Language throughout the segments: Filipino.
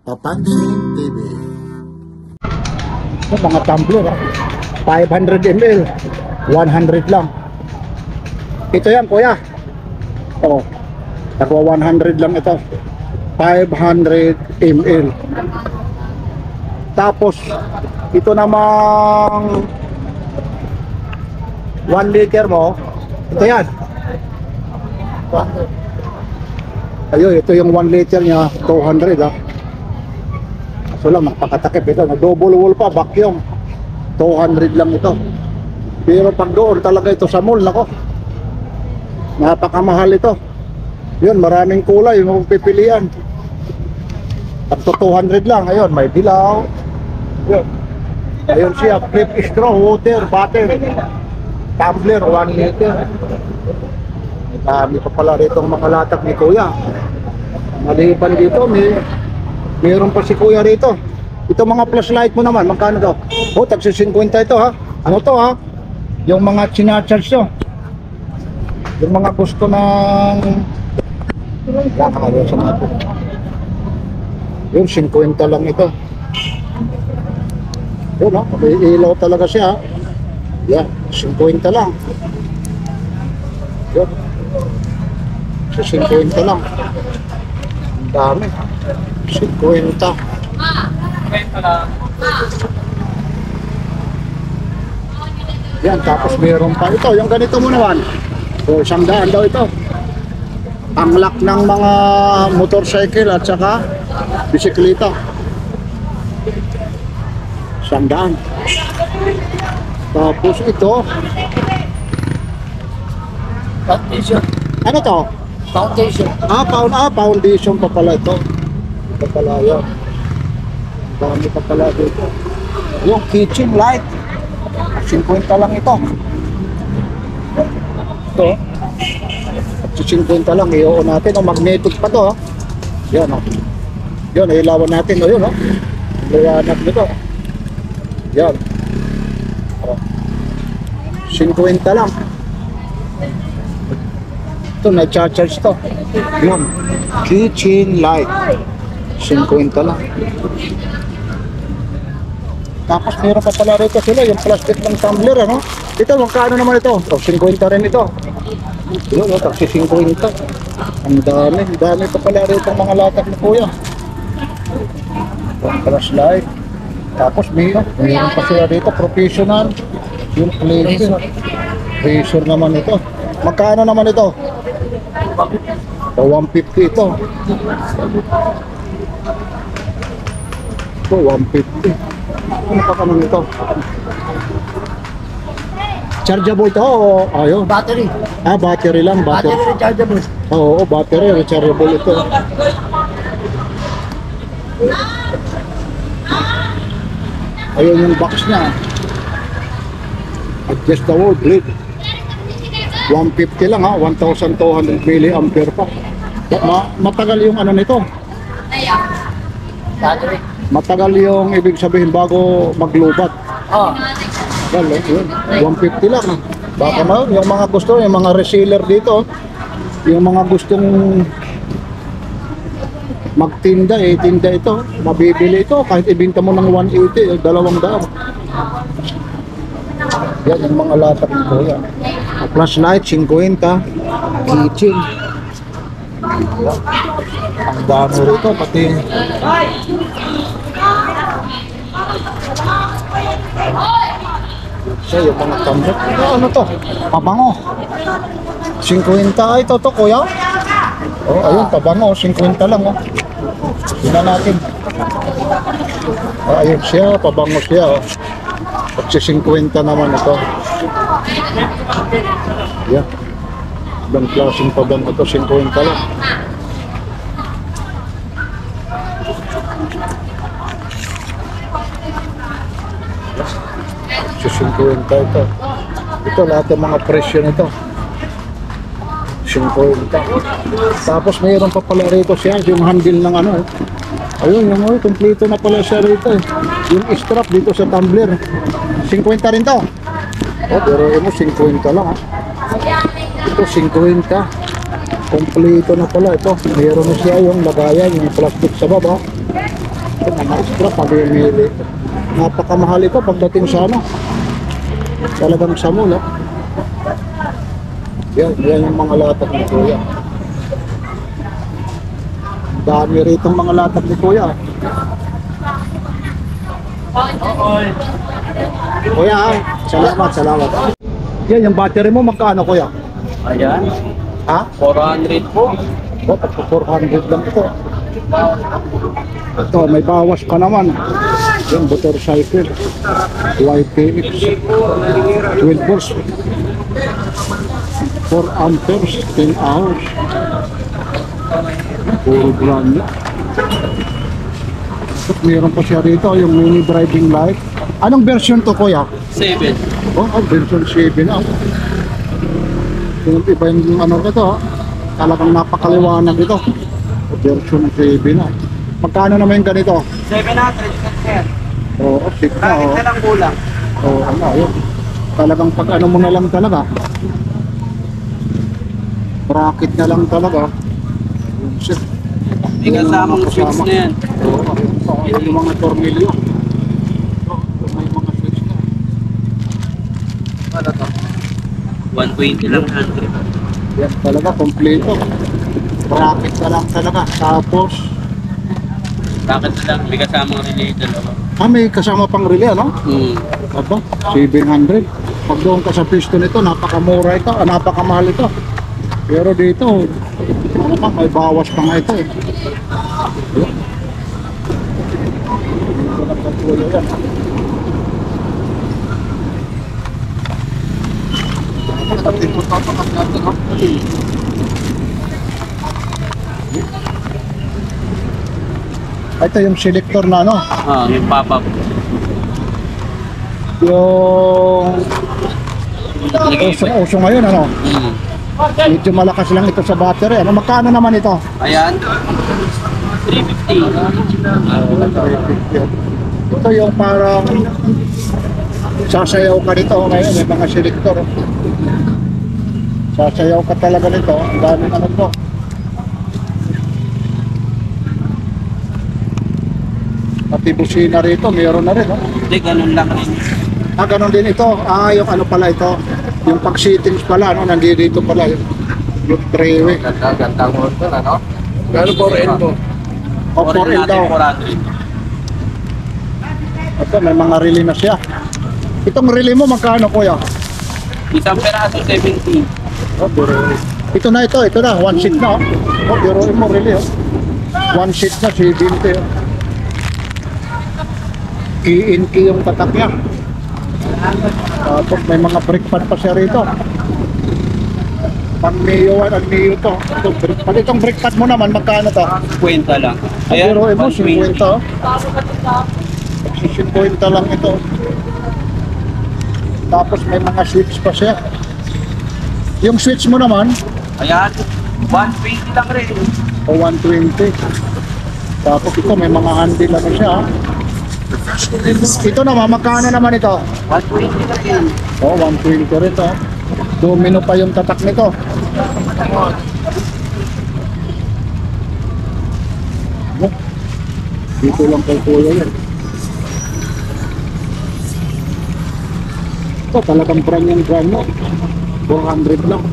Papansin TV. Ito, mga tumbler, 500 ml, 100 lang. Ito yan, kuya. Oh, nagwa 100 lang ito. 500 ml. Tapos ito namang 1 liter mo. Ito yan. Ayun, ito yung 1 liter niya, 200 ah. So lang, magpakatakip ito. Double wall pa, vacuum. 200 lang ito. Pero pag doon talaga ito sa mall, nako, napakamahal ito. Yun, maraming kulay yung pipilian. Pagto 200 lang. Ayun, may dilaw. Yun. Ayun siya, flip straw, water, butter, tumbler, 1 liter. Dami pa pala rito mga latag ni kuya. Maliban dito, meron pa si kuya rito. Ito mga flashlight mo naman, magkano daw? Oh, tagsi 50 ito ha. Ano to ha? Yung mga chinacharge nyo. Yung mga gusto ng kakaayon sa mga po. Yun, 50 lang ito. Yun ha, ilaw talaga siya ha. Yan, 50 lang. Yun. So 50 lang. Ang dami. 50. Yan, tapos meron pa ito. Yung ganito mo naman. So 100 daw ito. Panglock ng mga motorcycle at saka bisikleta. 100. Tapos ito. Foundation. Ano to? Foundation. Foundation pa pala ito. Ito pala yan. Dami pa pala dito. Yung kitchen light. 50 lang ito. Ito. 50 lang. I-on natin. O, magnetic pa to. Yan o. Yan, ilawan natin. O yun o. Liwanag nito. Yan. O. 50 lang. Ito, na-charge to. Yun. Kitchen light. 50 lang. Tapos meron pa pala rito sila, yung plastic ng tumbler, ano? Ito, magkano naman ito? O, 50 rin ito. Yun, o, taksi 50. Ang dami pa pala rito mga latak ni kuya. Flashlight. Tapos meron pa sila rito, professional. Yung laser. Razor naman ito. Magkano naman ito? O, 150 ito. Ito, 150. Ano pa naman ito? Chargeable ito o ayun? Battery. Battery lang. Battery rechargeable. Oo, battery rechargeable ito. Ayun yung box niya. Adjustable grid. 150 lang ha, 1,200 mAh pa. Matagal yung ano nito. Battery. Matagal yung ibig sabihin bago maglubat. Oh. Well, yun, 150 lang ha. Baka yung mga gusto, yung mga reseller dito, yung mga gustong magtinda, tinda ito, mabibili ito kahit ibenta mo ng 180, 200. Yan yung mga latak nito yan. Flashlight 50, kitchen. Yan. Ang dami rito pati. So yung mga tumbler, ano to? Pabango. 50 ito to kuya. Oh, ayun, pabango, 50 lang oh. Tingnan natin. Ayun siya, pabango siya oh. Pagsi 50 naman ito. Yan. Ibang klaseng pabango ito, 50 lang. Pagsi 50 ito. Ito lahat ng mga presyo nito. 50. Tapos mayroon pa pala rito siya, yung handle ng ano. Ayun, yung kompleto na pala siya rito. Yung strap dito sa tumbler. 50 rin to. Oh, pero yun mo, 50 lang ha. Ito, 50. Kompleto na pala ito. Meron na siya yung lagayan, yung plastic sa baba. Ito mga extra pag-imili. Napakamahal ito pagdating sa ano. Talagang sa mall, ah. Yan yung mga latag ni Kuya. Dami rito mga latag ni Kuya. Kuya, salamat. Yan, yung battery mo magkano, Kuya? Ayan. Ha? 400 po. O, 400 lang ito. Ito, may bawas pa naman. Yung motorcycle. YTX. 12 volts. 4 amperes, 10 hours. Puro brand new. At meron pa siya rito, yung mini driving light. Anong version to, Kuya? 7. Oh, version 7 na. Yung iba yung ano ito, talagang napakaliwanag ito. Version 7 na. Magkano naman yung ganito? 700 sir. Oo, cheap na. Bakit Oh. na lang kulang? Oo, ano, yun. Talagang pag ano mo na lang talaga. Bracket na lang talaga. Yun, shit. May kasamang switch na yan. Oo, ayun pa. Ayun yung mga tornilyo. Ito, may mga switch na. Ano to? 120 lang 100. Yan talaga, kompleto. Bracket na lang talaga. Tapos, Bakit na lang? May kasamang relay dalawa. may kasama pang relay, ano? Aba, 700. Pag doon ka sa pisto nito, napakamura ito, napakamahal ito. Pero dito, ano pa, may bawas pa nga ito eh. Ayan. Dito na patuloy yan. Dito tatangat natin, ha? Ito yung selector na ano, Yung pop-up. yung uso ngayon ano. Medyo malakas lang ito sa battery. Ano, magkano naman ito? Ayan. 350. Ito yung parang sasayaw ka nito ngayon, may mga selector. Sasayaw ka talaga nito. Ang daming ano to. Pati busina rito, mayroon na rin. No? Hindi, ganun lang rin. Ganun din ito. Yung ano pala ito. Yung pag-settings pala, no? Nandito pala yung three-way. Ganda mo ito, ano? Gano'n 4N mo? O 4L daw. 400. Ito, may mga relay na siya. Itong relay mo, magkano, Kuya? Isang peraso 70. Oh, biro. Ito na, one sheet na. Oh, biroin mo, relay. One sheet na, 70. Key-in-key yung tatak niya. Tapos may mga brake pad pa siya rito. Pang Neo 1 at Neo 2. Itong brake pad mo naman, magkano to? 50 lang. Pero mo, 50. 50 lang ito. Tapos may mga switch pa siya. Yung switch mo naman, Ayan. 120 lang rin. o 120. Tapos ito, may mga handle ano siya. Ito naman, magkano naman ito? 120 lang rin. Oh, 120 rin to. Domino pa yung tatak nito. Dito lang kay Kuya yan. Ito talagang brand yung brand mo. 400 lang.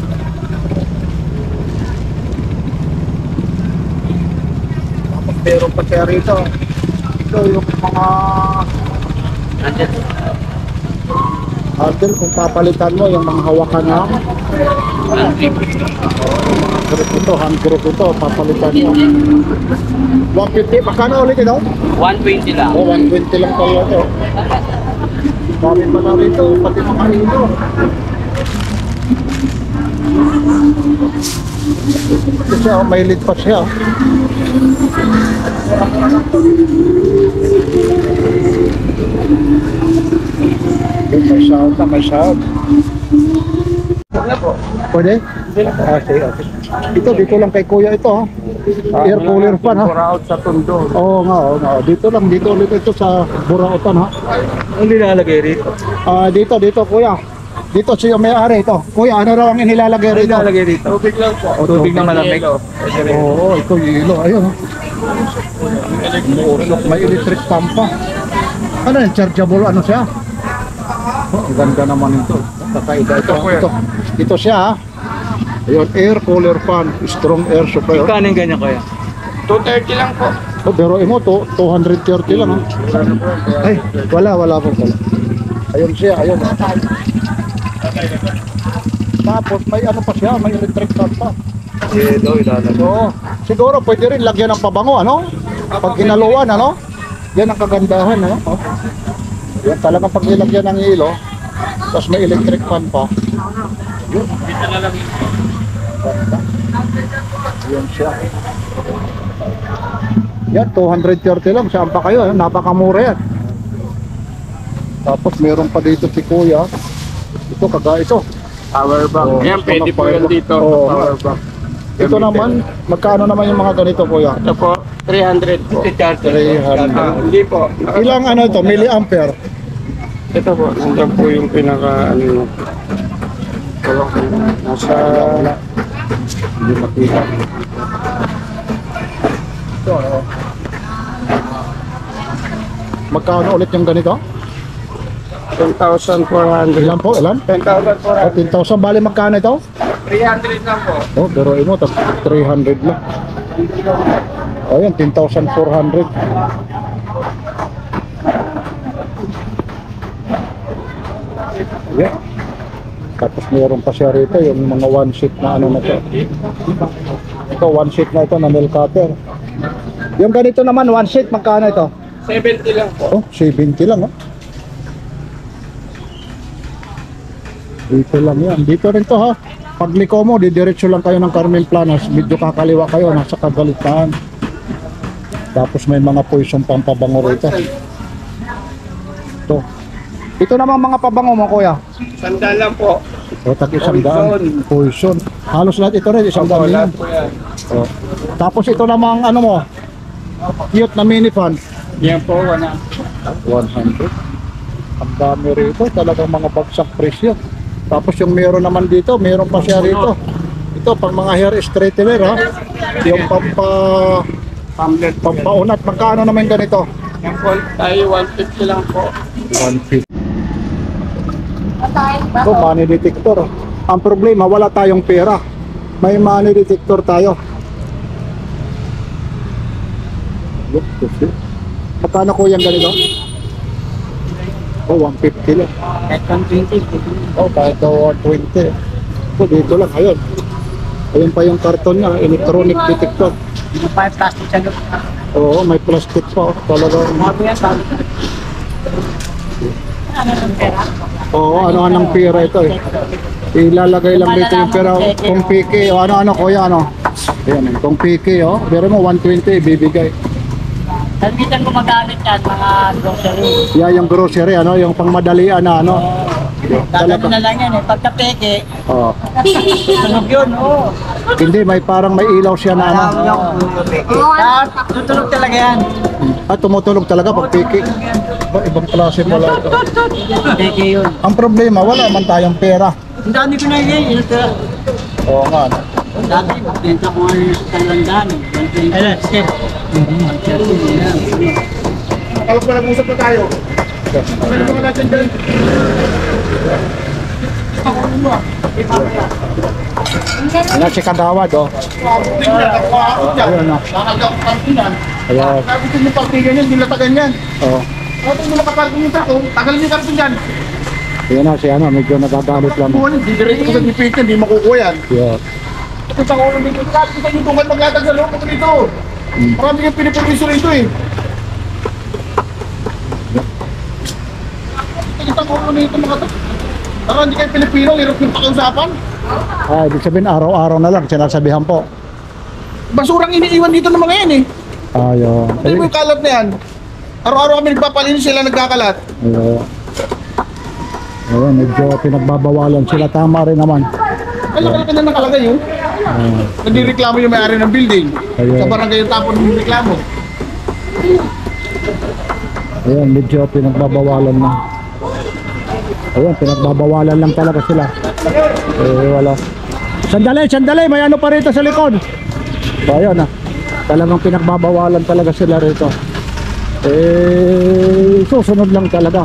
Tapos meron pa siya rito. Ito yung mga Andyan. handle kung papalitan mo yung mga hawakan na hand grip ito, papalitan mo 150, magkano ulit ito? 120 lang. O 120 lang pala ito. Dami pa na rito, pati mga ito. Ito siya, may lid pa siya. May sound na, may sound. Pwede? Okay, okay. Dito lang kay Kuya ito ha. Air cooler fan ha. Out sa Tondo. Oo nga, oo nga. Dito ulit ito sa Burautan ha. Ang nilalagay rito? Dito Kuya. Dito siya may-ari ito. Kuya, ano raw ang inilalagay rito? Ilalagay dito. Tubig lang po. Tubig na malamig. Oo, ito yelo. Ayun. May electric pump pa. Ano yan? Chargeable ano siya? Oh, ang ganda naman ito. Kakaiba ito. Ito siya ha. Ayun, air cooler fan. Strong air supply. Oh. Kanin ganyan kaya? 230 lang po. Oh, pero imo to 230 lang ha. Ay, wala po pala. Ayun siya, ayun. Tapos may ano pa siya, may electric fan pa. Yelo, ilalagay. Oo. Siguro pwede rin lagyan ng pabango, ano? Pag inaluan, ano? Yan ang kagandahan, ano? Oh. Yan talagang pag nilagyan ng ilo, tapos may electric fan pa. Yun. Ganda. Yan siya. Yan, 230 lang. Saan pa kayo? Napakamura yan. Tapos meron pa dito si Kuya. Ito, ito. Power bank. Oh, Yan, pwede po yan dito. Oh, Power bank. Ito naman, magkano naman yung mga ganito, Kuya? Ito po, 300 po. 300. Hindi po. Ilang ano ito? Milliampere? Ito po, nandiyan po yung pinaka ano. Nasa Hindi makita. Ito, ano? Magkano ulit yung ganito? 10,400. Ilan po? Ilan? 10,400. 10,000. Bali magkano ito? 300 lang po. Oh, pero mo, 300 lang. Oh, yan, 10,400. Yeah. Tapos meron pa siya rito, yung mga one sheet na ano na to. Ito, one sheet na ito na nail cutter. Yung ganito naman, one sheet, magkano ito? 70 lang po. Oh, 70 lang, oh. Dito lang yan. Dito rin to, ha. Pag liko mo, didiretso lang kayo ng Carmen Planas. Medyo kakaliwa kayo, nasa Kagalitaan. Tapos may mga poison pampabango rito. Ito. Ito naman mga pabango mo, kuya. Sandal lang po. O, tag isang daan. Poison. Halos lahat ito rin, isang daan yan. Lahat po yan. O. Tapos ito namang ano mo, cute na mini fan. Yan po, 100. 100. Ang dami rito, talagang mga bagsak presyo. Tapos yung meron naman dito, meron pa siya rito. Ito, pang mga hair straightener, ha. Yung pampaunat. Magkano naman ganito? Yan po, tayo 150 lang po. 150. Ito, money detector. Ang problema, wala tayong pera. May money detector tayo. Look, magkano ko yung ganito? Oh, 150 lang. Kahit 120. Oh, kahit 120. Oh, dito lang, ayun. Ayun pa yung karton niya, electronic detector. Yung pa yung plastic siya. Oo, may plastic pa. Talagang... Mga po yan, sabi. Ano ng pera? Oo, ano-anong pera ito eh. Ilalagay lang dito yung pera. Kung piki, o ano-ano, kuya, ano. Ayan, kung piki, oh. Pero mo, 120, bibigay. Sabitan ko magamit yan, mga grocery. Yeah, yung grocery, ano, yung pangmadalian na, ano. Dadalo na lang yan eh. Pagka peke, Oh. tunog yun, oo. Hindi, may parang may ilaw siya na, ano. Tutulog talaga yan. At tumutulog talaga pag piki. Ibang klase pala ito. Peke yun. Ang problema, wala man tayong pera. Ang dami ko na yun. Oo nga, no. Dati, benta ko nga yung talandaan. Hello, Step. Kapag pa nag-usap na tayo. Ano naman natin dyan? Ayan si Kagawad, oh. Ayun, oh. Ayan. Sabi ko yung partigan yan, nilatagan yan. Oh. Tapos mo nakaparking yung tako, tagalin yung karton yan. Ayan na si ano, medyo nagagalit lang. Buwan, hindi diretso ko sa DPH yan, hindi makukuha yan. Yeah. Ito sa ulo dito, sabi ko sa inyo, tungkol maglatag sa loob ko dito. Marami kang pinipermiso rito eh. Ito sa ulo nito mga to. Para hindi kayo Pilipino, hirap yung pakiusapan. Ah, ibig sabihin araw-araw na lang, sinasabihan po. Basurang iniiwan dito ng mga yan eh. Ayun. Ano mo yung kalat na yan? Araw-araw kami nagpapalinis, sila nagkakalat. Ayun. Ayun, medyo pinagbabawalan sila. Tama rin naman. Kalaki na nakalagay yun. Nagdireklamo yung may-ari ng building. Ayun. Sa barangay yung tapon ng reklamo. Ayun, medyo pinagbabawalan na. Ayun, pinagbabawalan lang talaga sila. Wala. Sandali, may ano pa rito sa likod. So, ayun talagang pinagbabawalan talaga sila rito. Susunod lang talaga.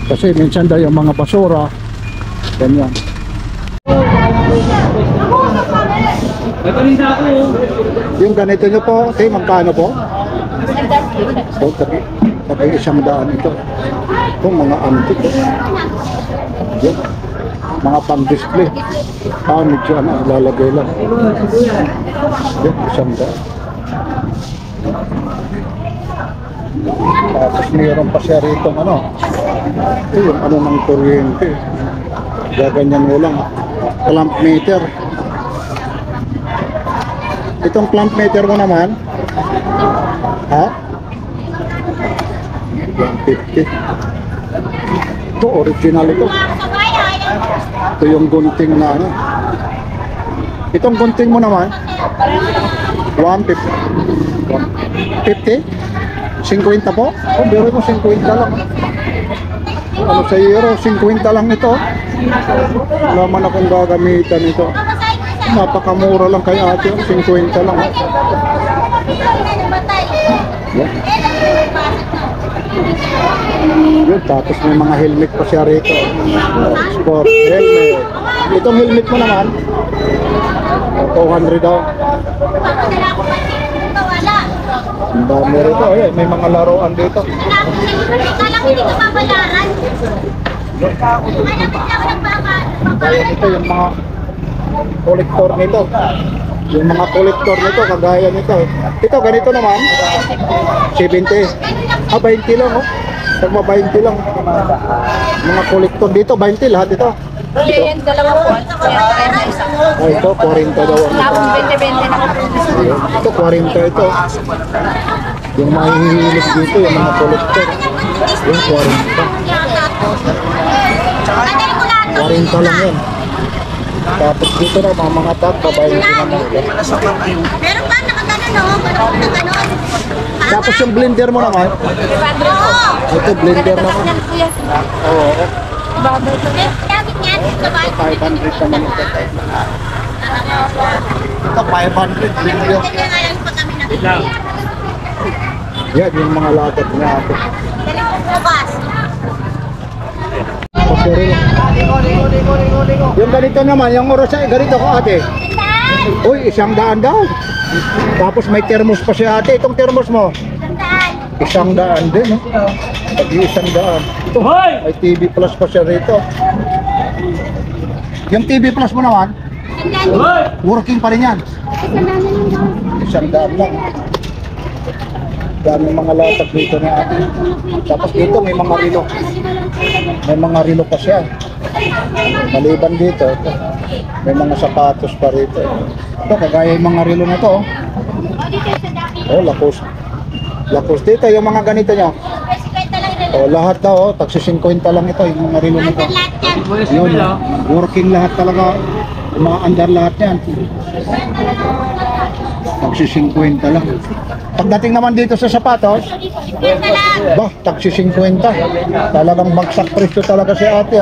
Kasi minsan daw yung mga basura, ganyan. Yung ganito nyo po, magkano po? So, tabi 100 ito. Ito, mga antik. Yan. Mga pang-display. Medyo lalagay lang. Yan, 100. Tapos mayroon pa siya rito ito yung ng kuryente. Gaganyan mo lang. Clamp meter. Itong clamp meter mo naman, 150. Ito, original ito. Ito yung gunting na Itong gunting mo naman, 150. 50? 50 po? Biro mo 50 lang. Sa euro, 50 lang ito. Wala man akong gagamitan ito. Napakamura lang kay ate, 50 lang. Yan. Yun, tapos may mga helmet pa siya rito. Sport helmet. Itong helmet mo naman, 200 daw. Ang dami rito, may mga laruan dito. Kaya ito yung mga kolektor nito. Yung mga kolektor nito, kagaya nito. Ito, ganito naman, 70. 20 lang, Tagma 20 lang. Mga kolektor dito, 20 lahat ito. Yung dalawa po, Ito, 40 daw. tapos 20-20 na po. Ito, 40 ito. Yung mahihilig dito, yung mga kolektor. Yung 40. 40 lang yan. Tapos dito na, mga tag, babae ito naman. Meron pa nakaganon, nakaganon. Tapos yung blender mo naman, ito blender naman. Oo. Dapat yan, sabay. 500 naman ito. Ito 500 blender. Kaya ngayon pa kami nakikita. Yan yung mga lagat niya ate. Dalawang bukas. Yung ganito naman, yung oras ay ganito ko ate. Uy, 100 daw. Tapos may thermos pa si ate. Itong thermos mo, 100 din. Tag-100. Ito, may TV Plus pa siya rito. Yung TV Plus mo naman, working pa rin yan. 100 lang. Daming mga latag dito na ate. Tapos dito may mga rilo. May mga rilo pa siya. Maliban dito, ito. May mga sapatos pa rito. Ito, kagaya yung mga rilo na to. Lakos. Lakos dito, yung mga ganito nyo. Lahat daw, tagsi 50 lang ito, yung mga rilo na to. Yun, working lahat talaga. Mga andar lahat yan. Tagsi 50 lang. Pagdating naman dito sa sapatos, tagsi 50. Talagang bagsak presyo talaga si ate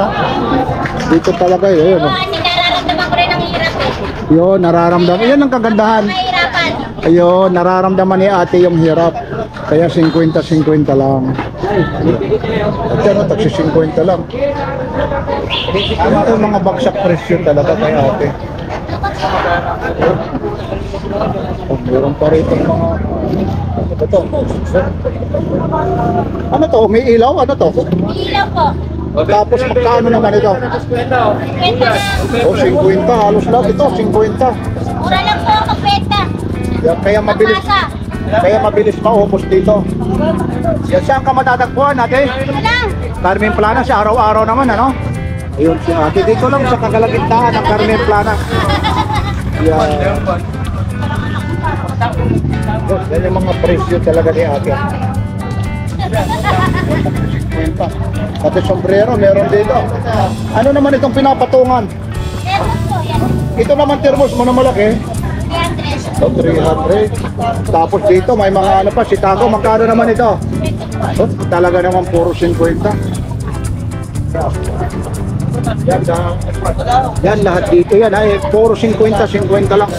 Dito talaga yun. Nararamdaman ko rin ang hirap Yun, nararamdaman. Yan ang kagandahan. Mahirapan. Ayun, nararamdaman ni ate yung hirap. Kaya 50-50 lang. At yan, tagsi 50 lang. Yung mga bagsak presyo talaga kay ate. Meron pa rito mga ano to? May ilaw? Ano to? Ilaw po. Tapos magkano naman ito? 50. 50, halos lahat ito, 50. Mura lang po ang peta. Kaya mabilis. Kaya mabilis maubos dito. Yan, saan ka matatagpuan ate? Carmen Plana, siya araw-araw naman Ayun si ate, dito lang sa kagalagitnaan ng Carmen Plana. Yan. Yan yung mga presyo talaga ni ate. 50. Pati sombrero meron dito. Ano naman itong pinapatungan? Ito naman thermos mo na malaki. 300. Tapos dito may mga ano pa, sitago, magkano naman ito? Talaga naman puro 50. Yan lahat dito yan ay puro 50 lang.